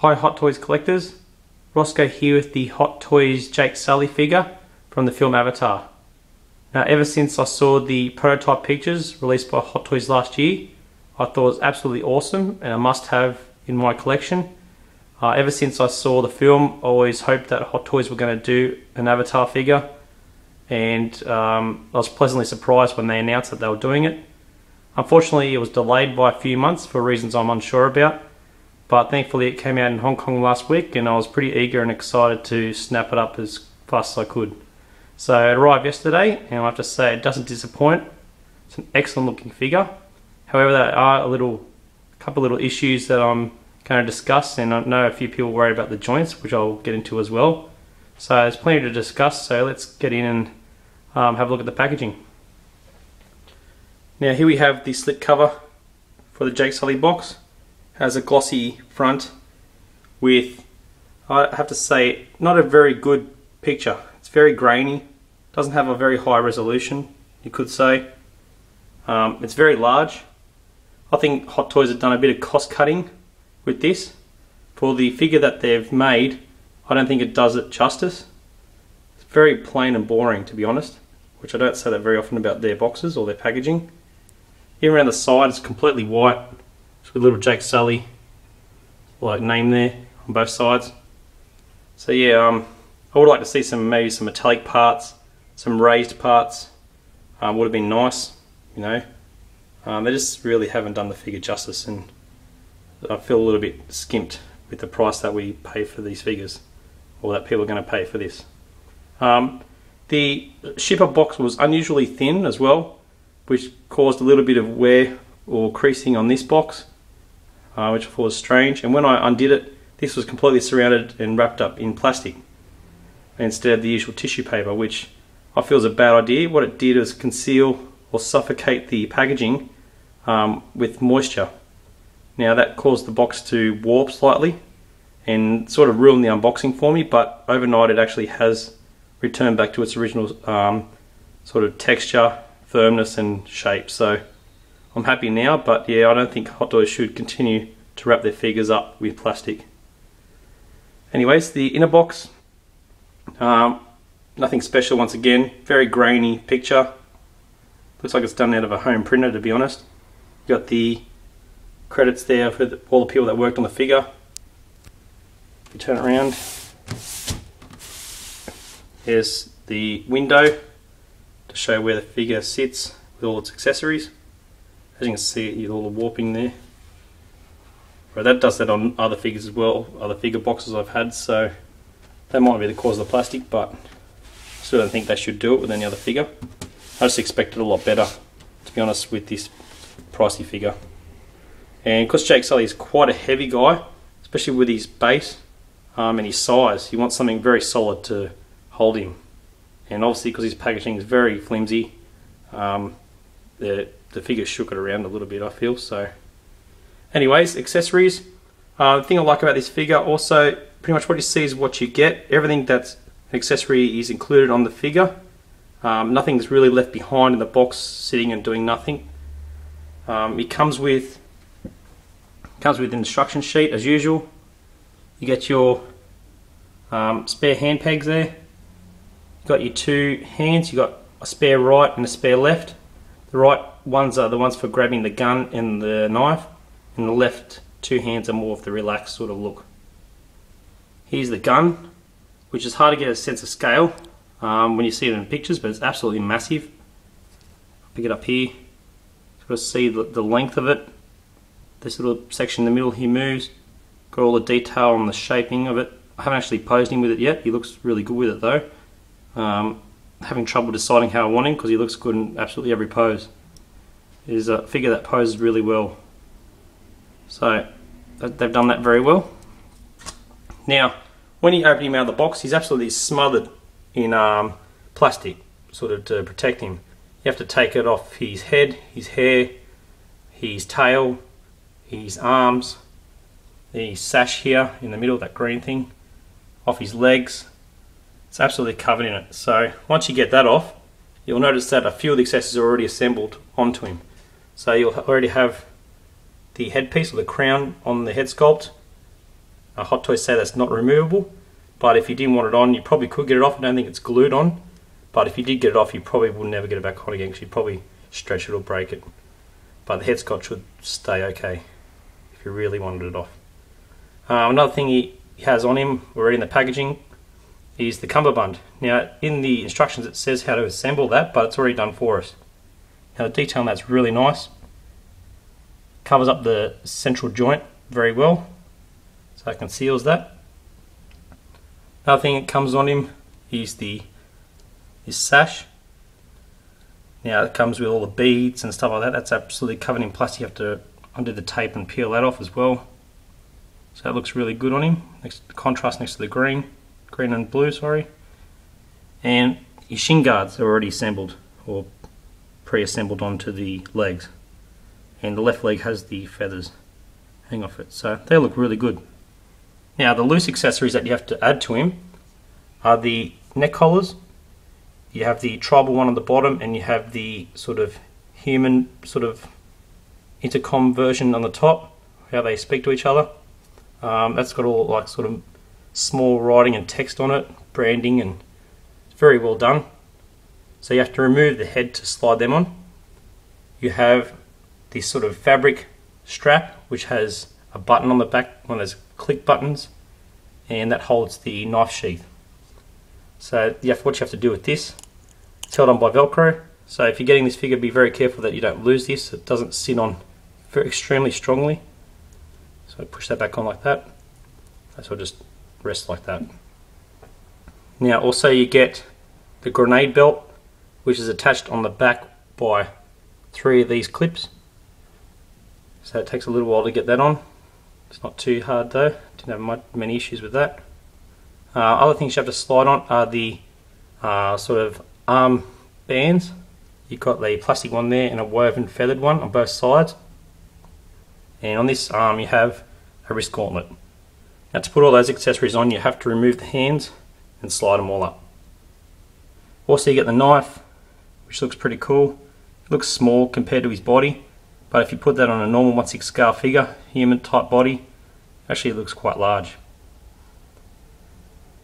Hi Hot Toys collectors, Roscoe here with the Hot Toys Jake Sully figure from the film Avatar. Now ever since I saw the prototype pictures released by Hot Toys last year, I thought it was absolutely awesome and a must have in my collection. Ever since I saw the film, I always hoped that Hot Toys were going to do an Avatar figure, and I was pleasantly surprised when they announced that they were doing it. Unfortunately it was delayed by a few months for reasons I'm unsure about. But thankfully it came out in Hong Kong last week and I was pretty eager and excited to snap it up as fast as I could. So it arrived yesterday and I have to say it doesn't disappoint. It's an excellent looking figure. However, there are a couple little issues that I'm going to discuss, and I know a few people worry about the joints, which I'll get into as well. So there's plenty to discuss, so let's get in and have a look at the packaging. Now here we have the slip cover for the Jake Sully box. Has a glossy front with, I have to say, not a very good picture. It's very grainy, doesn't have a very high resolution, you could say. It's very large. I think Hot Toys have done a bit of cost cutting with this. For the figure that they've made, I don't think it does it justice. It's very plain and boring, to be honest, which I don't say that very often about their boxes or their packaging. Here around the side it's completely white, with a little Jake Sully like name there on both sides. So yeah, I would like to see maybe some metallic parts, some raised parts. Would have been nice, you know. They just really haven't done the figure justice, and I feel a little bit skimped with the price that we pay for these figures, or that people are going to pay for this. The shipper box was unusually thin as well, which caused a little bit of wear or creasing on this box, which I thought was strange. And when I undid it, this was completely surrounded and wrapped up in plastic instead of the usual tissue paper, which I feel is a bad idea. What it did was conceal or suffocate the packaging with moisture. Now that caused the box to warp slightly and sort of ruined the unboxing for me, but overnight it actually has returned back to its original sort of texture, firmness and shape. So I'm happy now, but yeah, I don't think Hot Toys should continue to wrap their figures up with plastic. Anyways, the inner box, nothing special once again, very grainy picture. Looks like it's done out of a home printer, to be honest. You got the credits there for all the people that worked on the figure. If you turn it around, here's the window to show where the figure sits with all its accessories. As you can see, all the warping there. Right, that does that on other figures as well, other figure boxes I've had, so that might be the cause of the plastic, but I still don't think they should do it with any other figure. I just expected a lot better, to be honest, with this pricey figure. And because Jake Sully is quite a heavy guy, especially with his base and his size, you want something very solid to hold him. And obviously because his packaging is very flimsy, the figure shook it around a little bit, I feel. So anyways, accessories. The thing I like about this figure also, pretty much what you see is what you get. Everything that's an accessory is included on the figure. Nothing's really left behind in the box sitting and doing nothing. It comes with an instruction sheet as usual. You get your spare hand pegs there. You've got your two hands, you've got a spare right and a spare left. The right ones are the ones for grabbing the gun and the knife, and the left two hands are more of the relaxed sort of look. Here's the gun, which is hard to get a sense of scale when you see it in pictures, but it's absolutely massive. Pick it up here, sort of see the length of it. This little section in the middle here moves. Got all the detail on the shaping of it. I haven't actually posed him with it yet. He looks really good with it though. Having trouble deciding how I want him because he looks good in absolutely every pose. It is a figure that poses really well. So they've done that very well. Now, when you open him out of the box, he's absolutely smothered in plastic, sort of to protect him. You have to take it off his head, his hair, his tail, his arms, the sash here in the middle, that green thing, off his legs. It's absolutely covered in it. So once you get that off, you'll notice that a few of the accessories are already assembled onto him. So you'll already have the headpiece or the crown on the head sculpt. Hot Toys say that's not removable, but if you didn't want it on, you probably could get it off. I don't think it's glued on, but if you did get it off, you probably will never get it back on again because you'd probably stretch it or break it. But the head scotch should stay okay if you really wanted it off. Another thing he has on him, already in the packaging, is the cummerbund. Now in the instructions it says how to assemble that, but it's already done for us. Now the detail on that's really nice. Covers up the central joint very well, so it conceals that. Another thing that comes on him is this sash. Now it comes with all the beads and stuff like that. That's absolutely covered in plastic. You have to undo the tape and peel that off as well. So that looks really good on him. The contrast next to the green and blue, sorry. And his shin guards are already assembled or pre-assembled onto the legs. And the left leg has the feathers hang off it. So they look really good. Now the loose accessories that you have to add to him are the neck collars. You have the tribal one on the bottom, and you have the sort of human sort of intercom version on the top, how they speak to each other. That's got all like sort of small writing and text on it, branding, and it's very well done. So you have to remove the head to slide them on. You have this sort of fabric strap which has a button on the back, one of those click buttons, and that holds the knife sheath. So what you have to do with this, it's held on by Velcro. So if you're getting this figure, be very careful that you don't lose this. It doesn't sit on extremely strongly. So push that back on like that. So just rest like that. Now also you get the grenade belt, which is attached on the back by 3 of these clips. So it takes a little while to get that on. It's not too hard though. Didn't have many issues with that. Other things you have to slide on are the sort of arm bands. You've got the plastic one there and a woven feathered one on both sides. And on this arm you have a wrist gauntlet. Now to put all those accessories on, you have to remove the hands and slide them all up. Also you get the knife, which looks pretty cool. It looks small compared to his body, but if you put that on a normal 1/6 scale figure, human type body, actually it looks quite large.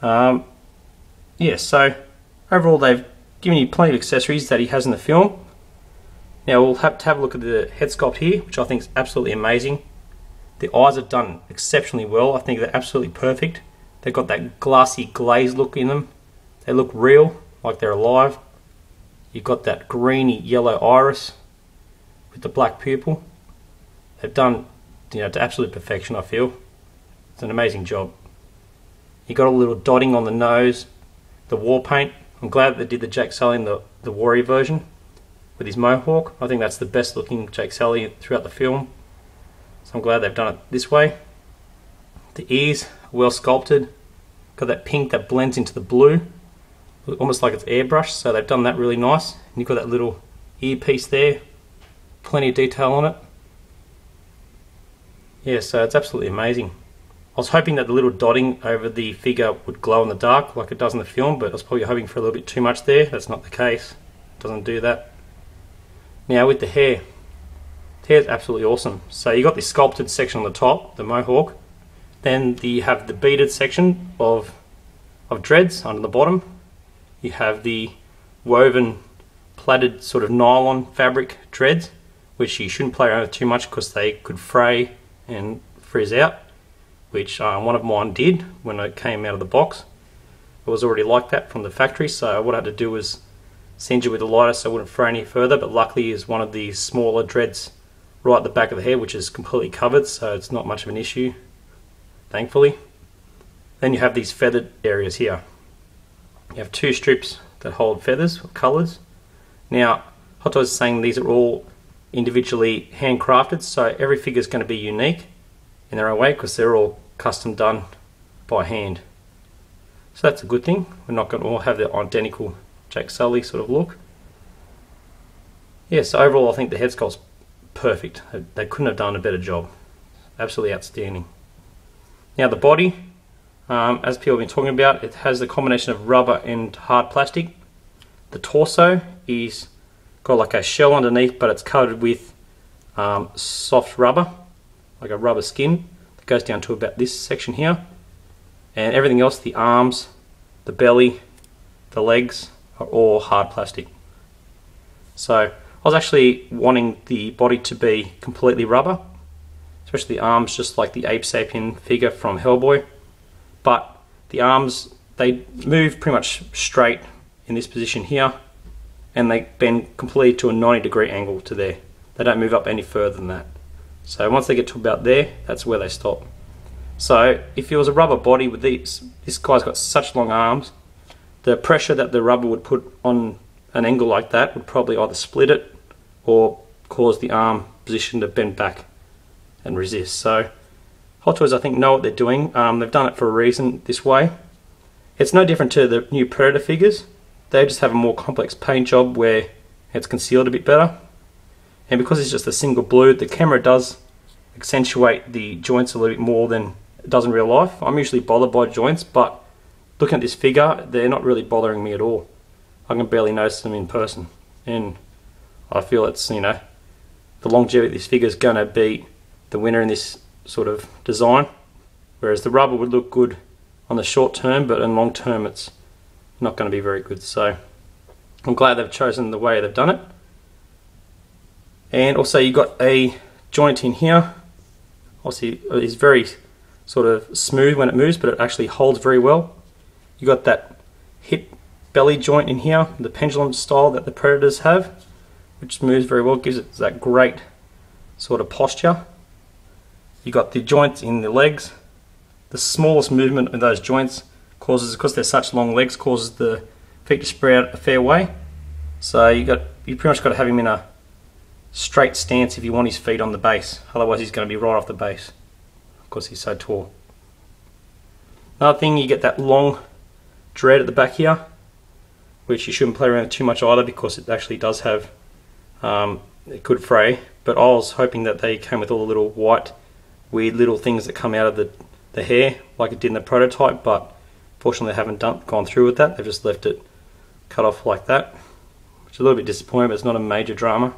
Yeah, so overall they've given you plenty of accessories that he has in the film. Now we'll have to have a look at the head sculpt here, which I think is absolutely amazing. The eyes are done exceptionally well. I think they're absolutely perfect. They've got that glassy glaze look in them. They look real, like they're alive. You've got that greeny yellow iris with the black pupil. They've done, to absolute perfection, I feel. It's an amazing job. You got a little dotting on the nose, the war paint. I'm glad that they did the Jake Sully in the warrior version with his mohawk. I think that's the best looking Jake Sully throughout the film. So I'm glad they've done it this way. The ears are well sculpted. Got that pink that blends into the blue, almost like it's airbrushed, so they've done that really nice. And you've got that little earpiece there, plenty of detail on it. Yeah, so it's absolutely amazing. I was hoping that the little dotting over the figure would glow in the dark like it does in the film, but I was probably hoping for a little bit too much there. That's not the case. It doesn't do that. Now with the hair. The hair is absolutely awesome. So you got this sculpted section on the top, the mohawk. Then you have the beaded section of dreads under the bottom. You have the woven plaited sort of nylon fabric dreads, which you shouldn't play around with too much because they could fray and frizz out, which one of mine did when it came out of the box. It was already like that from the factory, so what I had to do was singe it with a lighter so it wouldn't fray any further, but luckily is one of the smaller dreads right at the back of the hair, which is completely covered, so it's not much of an issue, thankfully. Then you have these feathered areas here. You have 2 strips that hold feathers, or colours. Now, Hot Toys is saying these are all individually handcrafted, so every figure is going to be unique in their own way because they're all custom done by hand. So that's a good thing. We're not going to all have the identical Jake Sully sort of look. Yeah, so overall I think the head sculpt's perfect. They couldn't have done a better job. Absolutely outstanding. Now the body, as people have been talking about, it has the combination of rubber and hard plastic. The torso is got like a shell underneath, but it's coated with soft rubber, like a rubber skin. The goes down to about this section here, and everything else, the arms, the belly, the legs, are all hard plastic. So I was actually wanting the body to be completely rubber, especially the arms, just like the Ape Sapien figure from Hellboy. But the arms, they move pretty much straight in this position here, and they bend completely to a 90-degree angle to there. They don't move up any further than that. So once they get to about there, that's where they stop. So if it was a rubber body with this guy's got such long arms, the pressure that the rubber would put on an angle like that would probably either split it or cause the arm position to bend back and resist. So Hot Toys, I think, know what they're doing. They've done it for a reason this way. It's no different to the new Predator figures. They just have a more complex paint job where it's concealed a bit better. And because it's just a single blue, the camera does accentuate the joints a little bit more than it does in real life. I'm usually bothered by joints, but looking at this figure, they're not really bothering me at all. I can barely notice them in person. And I feel it's, you know, the longevity of this figure is going to be the winner in this sort of design. Whereas the rubber would look good on the short term, but in long term it's not going to be very good. So I'm glad they've chosen the way they've done it. And also you got a joint in here. Obviously it's very sort of smooth when it moves, but it actually holds very well. You got that hip belly joint in here, the pendulum style that the Predators have, which moves very well, gives it that great sort of posture. You got the joints in the legs. The smallest movement of those joints causes, because they're such long legs, causes the feet to spread out a fair way. So you pretty much got to have him in a straight stance if you want his feet on the base. Otherwise he's going to be right off the base because he's so tall. Another thing, you get that long dread at the back here, which you shouldn't play around with too much either because it actually does have, it could fray. But I was hoping that they came with all the little white, weird little things that come out of the hair like it did in the prototype, but fortunately they haven't gone through with that. They've just left it cut off like that, which is a little bit disappointing, but it's not a major drama.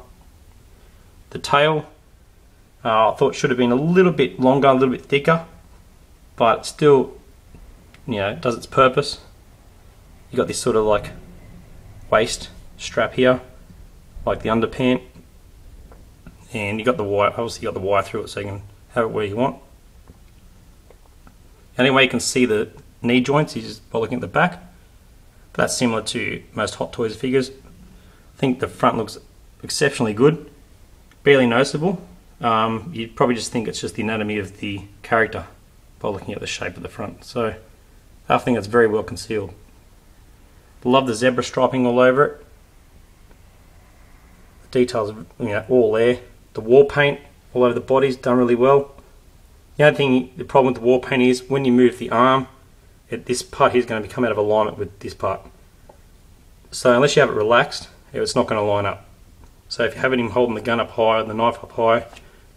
The tail, I thought should have been a little bit longer, a little bit thicker, but still, you know, it does its purpose. You got this sort of like waist strap here, like the underpant, and you got the wire. Obviously, you got the wire through it, so you can have it where you want. Anyway, you can see the knee joints is by looking at the back. But that's similar to most Hot Toys figures. I think the front looks exceptionally good, barely noticeable. You'd probably just think it's just the anatomy of the character by looking at the shape of the front. So I think it's very well concealed. Love the zebra striping all over it. The details, you know, all there. The war paint all over the body's done really well. The only thing, the problem with the war paint is when you move the arm, this part here is going to come out of alignment with this part. So unless you have it relaxed, it's not going to line up. So if you have him holding the gun up high and the knife up high,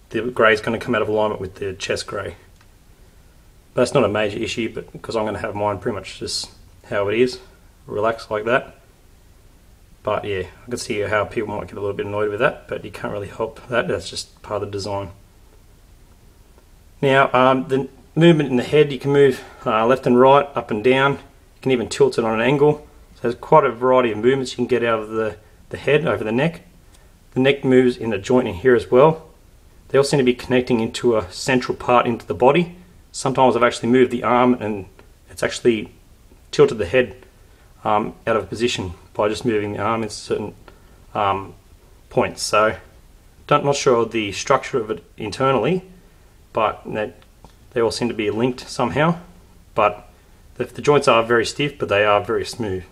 the grey is going to come out of alignment with the chest grey. That's not a major issue, but because I'm going to have mine pretty much just how it is, relaxed like that. But yeah, I can see how people might get a little bit annoyed with that, but you can't really help that. That's just part of the design. Now, the movement in the head, you can move left and right, up and down. You can even tilt it on an angle. So there's quite a variety of movements you can get out of the head over the neck. The neck moves in a joint in here as well. They all seem to be connecting into a central part into the body. Sometimes I've actually moved the arm and it's actually tilted the head out of position by just moving the arm in certain points. So not sure of the structure of it internally, but they all seem to be linked somehow. But the joints are very stiff, but they are very smooth.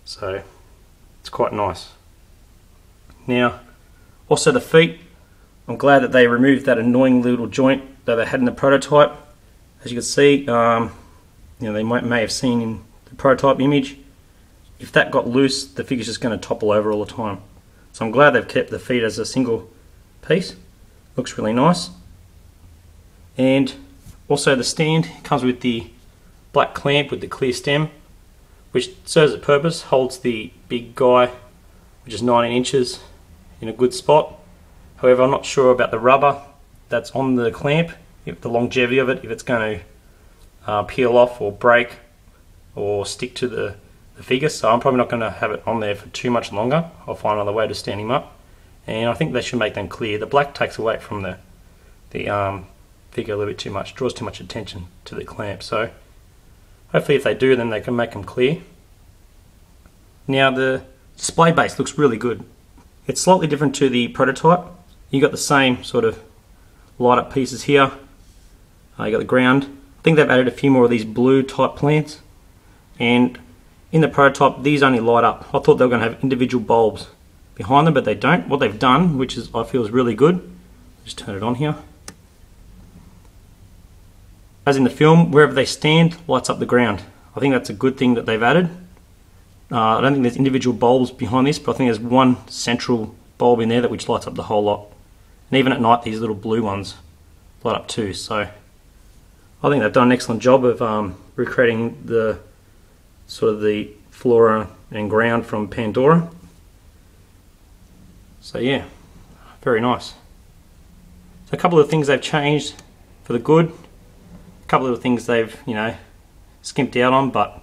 So it's quite nice. Now, also the feet, I'm glad that they removed that annoying little joint that they had in the prototype. As you can see, you know, they may have seen in the prototype image, if that got loose, the figure's just going to topple over all the time. So I'm glad they've kept the feet as a single piece. Looks really nice. And also the stand comes with the black clamp with the clear stem, which serves a purpose, holds the big guy, which is 19 inches, in a good spot. However, I'm not sure about the rubber that's on the clamp. if the longevity of it, if it's going to peel off or break or stick to the figure. So I'm probably not going to have it on there for too much longer. I'll find another way to stand him up, and I think they should make them clear. The black takes away from the figure a little bit too much, draws too much attention to the clamp. So hopefully if they do, then they can make them clear. Now the display base looks really good. It's slightly different to the prototype. You got the same sort of light up pieces here. You got the ground. I think they've added a few more of these blue type plants, and in the prototype these only light up. I thought they were going to have individual bulbs behind them, but they don't. What they've done, which is I feel is really good, just turn it on here. As in the film, wherever they stand lights up the ground. I think that's a good thing that they've added. I don't think there's individual bulbs behind this, but I think there's one central bulb in there that which lights up the whole lot. And even at night these little blue ones light up too. So I think they've done an excellent job of recreating the sort of the flora and ground from Pandora. So yeah, very nice. So a couple of things they've changed for the good. A couple of things they've, you know, skimped out on, but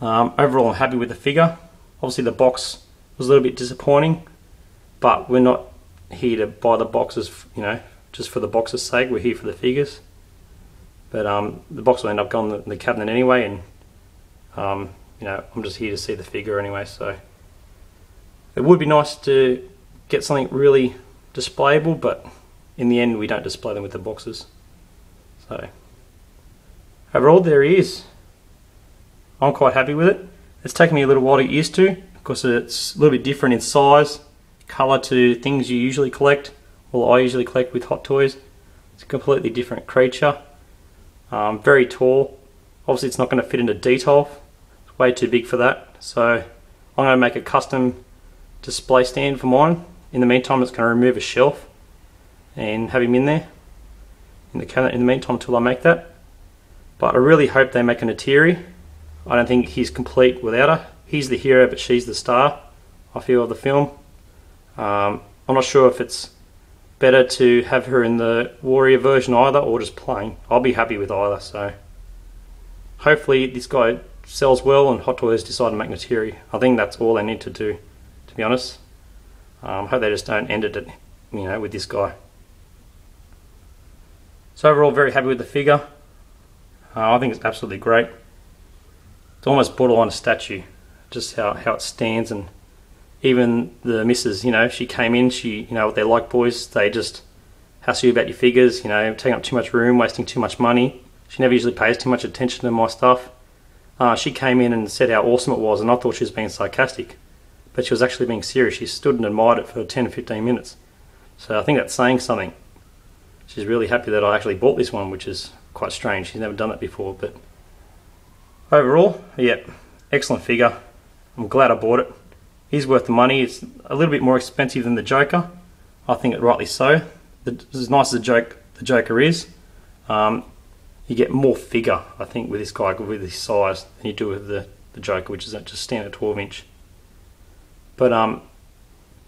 overall I'm happy with the figure. Obviously the box was a little bit disappointing, but we're not here to buy the boxes, you know, just for the box's sake. We're here for the figures. But the box will end up going in the cabinet anyway, and you know, I'm just here to see the figure anyway. So it would be nice to get something really displayable, but in the end we don't display them with the boxes. So overall there he is. I'm quite happy with it. It's taken me a little while to get used to, because it's a little bit different in size, colour to things you usually collect, or I usually collect with Hot Toys. It's a completely different creature. Very tall. Obviously it's not going to fit into detail. It's way too big for that. So I'm going to make a custom display stand for mine. In the meantime, it's going to remove a shelf and have him in there in the cabinet in the meantime until I make that. But I really hope they make an Atiri. I don't think he's complete without her. He's the hero, but she's the star, I feel, of the film. I'm not sure if it's better to have her in the warrior version either, or just plain. I'll be happy with either. So hopefully this guy sells well and Hot Toys decide to make an Atiri. I think that's all they need to do, to be honest. Hope they just don't end it at, you know, with this guy. So overall, very happy with the figure. I think it's absolutely great. It's almost borderline a statue, just how it stands. And even the missus, you know, she came in, you know what they're like, boys, they just hassle you about your figures, you know, taking up too much room, wasting too much money. She never usually pays too much attention to my stuff. She came in and said how awesome it was, and I thought she was being sarcastic, but she was actually being serious. She stood and admired it for 10 or 15 minutes. So I think that's saying something. She's really happy that I actually bought this one, which is quite strange. She's never done that before. But overall, yeah, excellent figure. I'm glad I bought it. He's worth the money. It's a little bit more expensive than the Joker. I think it rightly so. As nice as the Joker is, you get more figure, I think, with this guy, with his size, than you do with the Joker, which is just standard 12-inch. But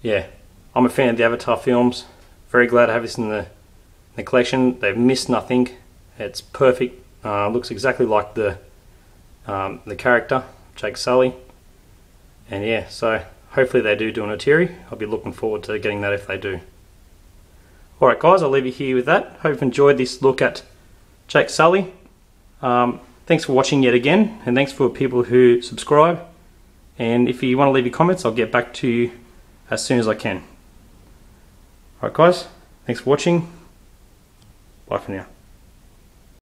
yeah, I'm a fan of the Avatar films. Very glad to have this in the collection. They've missed nothing. It's perfect. Looks exactly like the character, Jake Sully. And yeah, so hopefully they do an Atiri. I'll be looking forward to getting that if they do. Alright guys, I'll leave you here with that. Hope you've enjoyed this look at Jake Sully. Thanks for watching yet again, and thanks for people who subscribe. And if you want to leave your comments, I'll get back to you as soon as I can. Alright guys, thanks for watching. Bye for now.